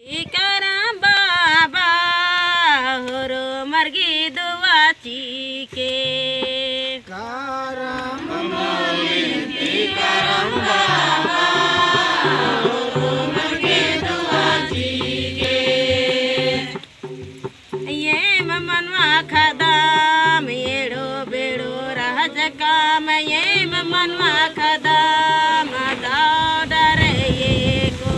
करा बाबा होरो मर्गी दुआची के करम बाबा होरो मर्गी दुआची के ये मनवा खदाम येड़ो बेड़ो राज काम ये मनवा खदाम दादर ये को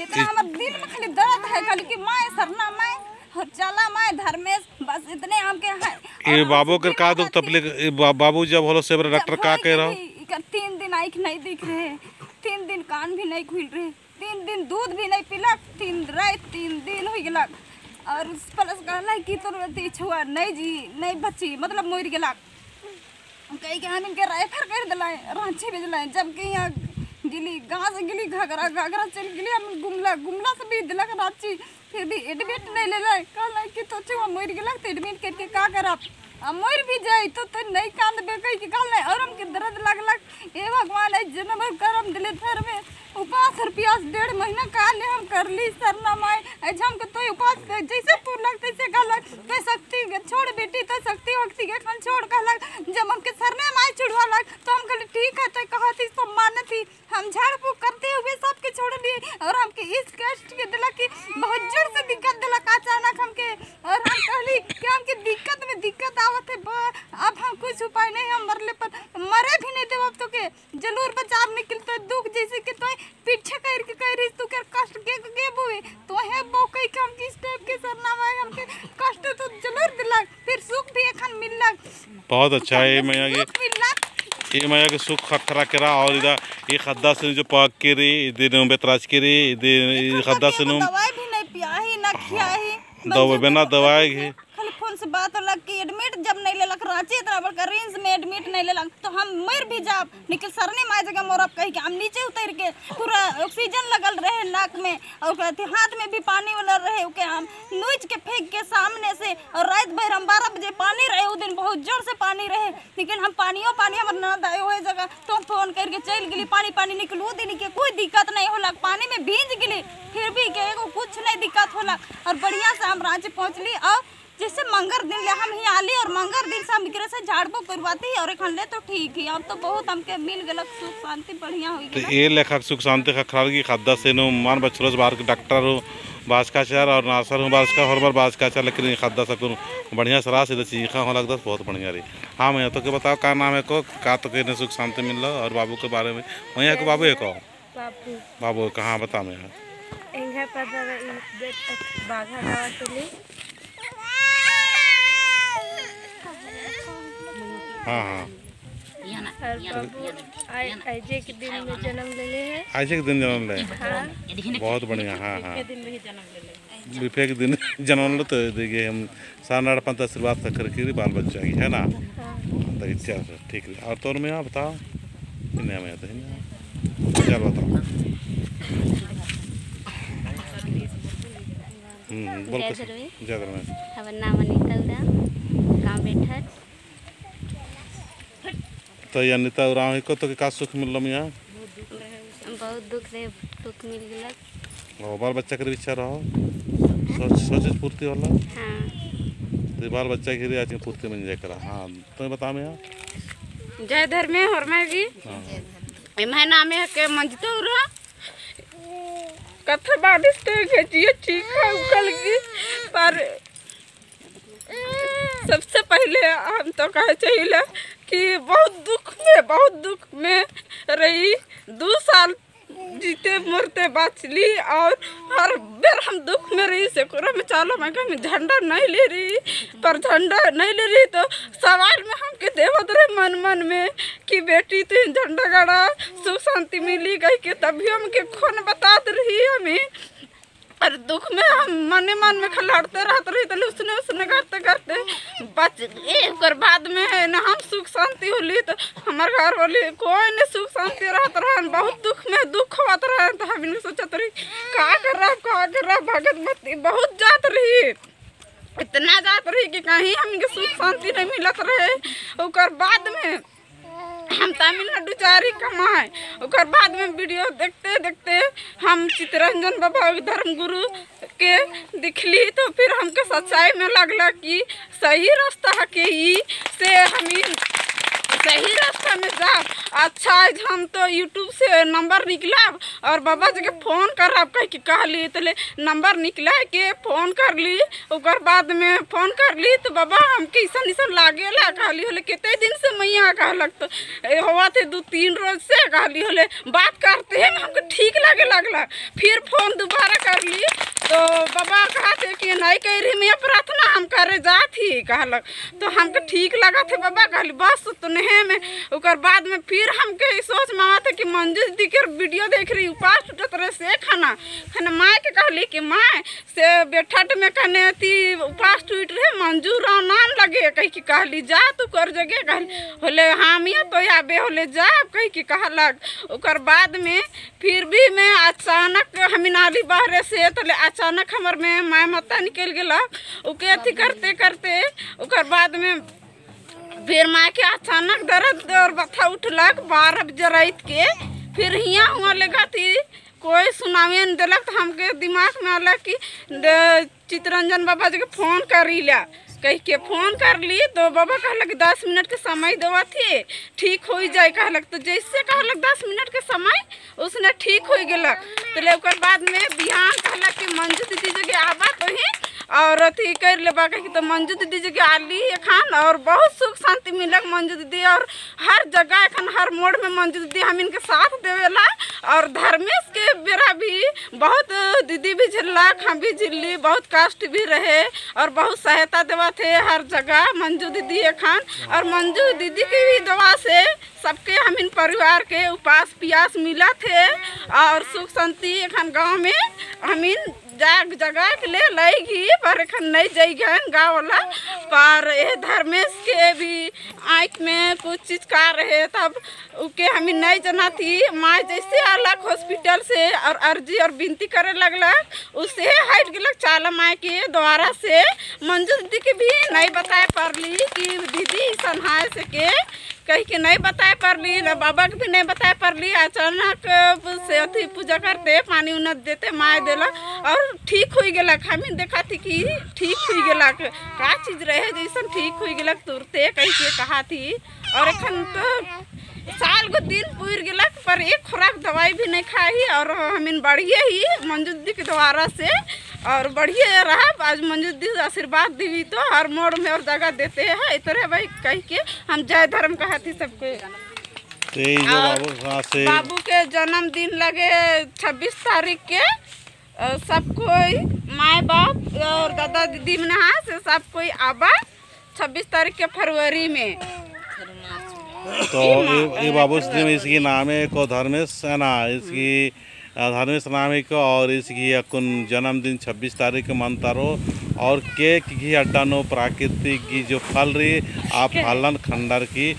इतना हमारे दिल में खाली दर्द है खाली कि माए सरना माए और चला माए धर्मेश बस इतने हमके है। ये बाबू के का दुख तकलीफ बाबू जब होलो से डॉक्टर का कह रहा 3 दिन आँख नहीं दिख रहे, 3 दिन कान भी नहीं खुल रहे, 3 दिन दूध भी नहीं पिलक, 3 रात 3 दिन हो गलक और प्लस कहला कि तोर छुआ नहीं जी नहीं बच्ची मतलब मर गलक कहीं के हम इनके रेफर कर दिलाए रांची भेज लाए जबकि यहाँ गिली गाँव से गिली घाघरा घाघरा चल गिली हम गुमला से भी दिलक रांची फिर भी एडमिट नहीं ले लाए कहला कि तो छुआ मर गलक तो एडमिट करके का करब मर भी जाए तो नहीं कांद बेकई के कहला और हमके दर्द लगलक ए भगवान है जन्म करम दिले थर में उपास और प्यास 1.5 महीना काले हम कर ली सरना माए ऐसा हमको तो उपास जैसे पूर्ण तैसे कहलक तो शक्ति छोड़ बेटी तो शक्ति वक्ति के खन छोड़ कहलक जब हमके सरने माए चढ़वा लग तो हम कहले ठीक है तो कहती तो मानती हम झाड़ फूक करते हुए सबके छोड़ दिए और हमके इस कष्ट के दिला कि बहुत जोर से दिक्कत दिलक अचानक हमके और हम कहली कि हमके दिक्कत में दिक्कत आवत है अब हम कुछ उपाय नहीं हम मरले पर मरे भी नहीं देव अब तो के जरूर बचाव निकलते दुख जैसे कि तो पीछे कर के कह रही तू के कष्ट के बुए तो है बौकई के हम किस टाइप के सरना में हमके कष्ट तो जरूर दिलक फिर सुख भी एखन मिललक बहुत अच्छा है मैया ये मैया के सुख खतरा करा और इधर ये खद्दा से जो पाक के रे इधर बेतराज के रे इधर खद्दा से दवाई भी नहीं पियाही ना खियाही दवा बिना दवाई के खाली फोन से बात हो लग कि एडमिट जब नहीं ले लग रांची इतना बड़का रेंज में एडमिट नहीं ले लग तो हम मर भी जाब निकल सरने माए जगह मोर अब कही कि हम नीचे उतर के पूरा ऑक्सीजन लगल रहे नाक में और कहते हाथ में भी पानी वाला रहे ओके हम नोच के फेंक के सामने से और रात भर हम 12 बजे पानी रहे उस दिन बहुत जोर से पानी रहे लेकिन हम पानी हमारे न आए हुए जगह तो हम फोन करके चल गई पानी निकल वो दिन के कोई दिक्कत नहीं होला पानी में भीज गई फिर भी के कुछ नहीं दिक्कत होला और बढ़िया से हम रांची पहुँचली और जैसे मंगर दिन ले हम ही आली और मंगर दिन से हम एकरे से झाड़बो करवाती और एखन ले तो ठीक ही अब तो बहुत हमके मिल गलक सुख शांति बढ़िया होई तो ये लेखा सुख शांति खखरार की खद्दा से नो मान बचरोस बाहर के डॉक्टर हो बाजकाचार और नासर हूँ बाजका हर बार बाजकाचार लेकिन खद्दा से करूँ बढ़िया सराह से चीखा हो लगता बहुत बढ़िया रही। हाँ मैं तो के बताओ का नाम है को का तो कहने सुख शांति मिल रहा और बाबू के बारे में वहीं को बाबू है को बाबू कहाँ बता मैं हाँ हाँ आज के दिन में जन्म ले हैं आज के दिन जन्म ले बहुत बढ़िया। हाँ हाँ बिफे के दिन जन्म लो तो देखिए हम 7:30 आशीर्वाद तक करके बाल बच्चा की है ना तो इच्छा से ठीक है। और तौर में बताओ नहीं मैं तो चल बताओ बोल जय हमार नाम अनिता गाँव बैठक तो ये अनिता उराव को तो का सुख मिल रहा यहाँ बहुत दुख मिल गया और बाल बच्चा के इच्छा रहो सोच पूर्ति वाला हाँ तो बाल बच्चा के लिए आज पूर्ति मिल जाए करा। हाँ तो बता मैं जय धर्मे हरमे जी मैं नाम है के मंजतो रहा कथा बारिश तो घेचिए चीखा उकल की पर सबसे पहले हम तो कहे चाहिए कि बहुत दुख में रही 2 साल जीते मरते बचली और हर बेर हम दुख में रही से में चालो मैं कहीं झंडा नहीं ले रही पर झंडा नहीं ले रही तो सवाल में हमके देवत रहे मन में कि बेटी तो झंडा गाड़ा सुख शांति मिली गई के तभी हमके खून बता रही हमें और दुख में हम मन में खिलाड़ते रहते रही तो उसने करते बच एक बाद में है ना हम सुख शांति होली तो हमारे घर वाली कोई नहीं सुख शांति रहते रहे बहुत दुख होता रहे तो हम सोचते रही का कर रहा भगत मती बहुत जात रही इतना जात रही कि कहीं हमके सुख शांति नहीं मिलत रहे और बाद में हम तमिलनाडु जारी कमाए और बाद में वीडियो देखते हम चित्तरंजन बाबा धर्म गुरु के दिखली तो फिर हमके सच्चाई में लगला कि सही रास्ता के ई से हम सही रास्ता रास्ता में जा। अच्छा हम तो यूट्यूब से नंबर निकला और बाबा जी के फ़ोन कर कह के कहली तो नंबर निकला के फ़ोन कर ली। ओकर बाद में फ़ोन कर ली तो बाबा हमके ऐसा लागेला कहली होले कितने दिन से मैया कहलक तो हुआ थे 2-3 रोज से कहली होले बात करते हैं हमको ठीक लगे लगला। फिर फ़ोन दोबारा कर ली तो बाबा कहते कि नहीं कह रही मैं प्रार्थना हम करे जाती कहलक तो हमको ठीक लगा थे बाबा कहली बस तो नहीं में। ओकर बाद में फिर हमके सोच में आते कि मंजू दीदी के वीडियो देख रही उपास टूटत रहे से खाना माँ के कहली कि माँ से बेठट में कहने थी उपास टूट रहे मंजू नाम लगे कह के कहली जा तू कर जगह कहली होले हम ये तो आबे होले जा कह के कहलक। ओकर बाद में फिर भी मैं अचानक हम नाली बहरे से तो अचानक हमर में माँ माता निकल गलक ओके अथी करते करते। ओकर बाद में फिर माँ के अचानक दर्द और बथा उठलक 12 बजे रात के। फिर हियाँ हुआ लगा थी कोई सुनावे नहीं दिलक तो हमके दिमाग में आला कि चितरंजन बाबा जी के फ़ोन करी ला कह के फ़ोन कर ली तो बाबा कहलक 10 मिनट के समय देवा थे ठीक हो जाए कहलक तो जैसे कहलक 10 मिनट के समय उसने ठीक हो गलक। तो ओकर बाद में बिहान कहलक कि मंजू दीदी जगह आबा तो ही और अथी कर लेबा कह तो मंजू दीदी जगह आली एखन और बहुत सुख शांति मिलक मंजू दीदी और हर जगह एखन हर मोड़ में मंजू दीदी हम इनके साथ देवेला। और धर्मेश के बेरा भी बहुत दीदी भी झिल्लक हम भी झिल्ली बहुत कष्ट भी रहे और बहुत सहायता देवा थे हर जगह मंजू दीदी एखन। और मंजू दीदी की भी दवा से सबके हम इन परिवार के उपास पियास मिला थे और सुख शांति एखन गाँव में हम इन जगह के ले लगी पर एखन नहीं जाइगन गाँव वाला। पर ये धर्मेश के भी आँख में कुछ चीज का रहे तब उके हमें नहीं जना थी। माँ जैसे अलग हॉस्पिटल से और अर्जी और विनती करे लगलक उससे हट गलक चाला माँ के द्वारा से मंजू दीदी के भी नहीं बताए पड़ली कि दीदी सन्हाय से के कह के नहीं बताए पड़ली बाबा के भी नहीं बताए पड़ली। अचानक से अथी पूजा करते पानी उन्नत देते माँ दिलक और ठीक हो गलक। हमें देखा थी कि ठीक हो गलक का चीज रहे जैसा ठीक हो गलक तुरते कह के कहा थी। और एखन तो साल को दिन पूर गलक पर एक खुराक दवाई भी नहीं खाई और हमें बढ़िया ही मंजू दीदी के द्वारा से और बढ़िया रहा। आज मंजू दीदी आशीर्वाद दी तो हर मोड़ में और जगह देते हैं इतने भाई कह के हम जय धर्म कहती सबको। बाबू के जन्मदिन लगे 26 तारीख के सब कोई माँ बाप और दादा दीदी में से सब कोई आबा 26 तारीख के फरवरी में। तो ये बाबू इसकी नाम है को धर्मेश है ना इसकी धर्मेश नाम है को और इसकी अकुन जन्मदिन 26 तारीख को मनता रो और केक की अड्डानो प्राकृतिक की जो फल रही आप फलन खंडर की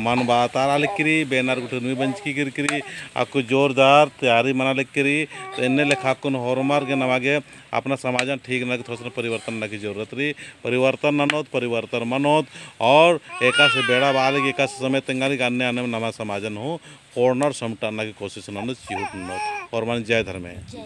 मन बातारा लिख करी बैनर गुटनवी बंच की गिरकरी आपको जोरदार तैयारी मना लिख करी तो इन्हें लिखा कुन होरमार के नवागे अपना समाजन ठीक न थोड़ा परिवर्तन न की जरूरत रही परिवर्तन ननोत परिवर्तन मनोत और एका से बेड़ा बाल एका से समय तंगाली अन्य अन्य नवा समाजन हो कॉर्नर समटाना की कोशिश ननोत चिहुट नोत और मन जय धर्म है।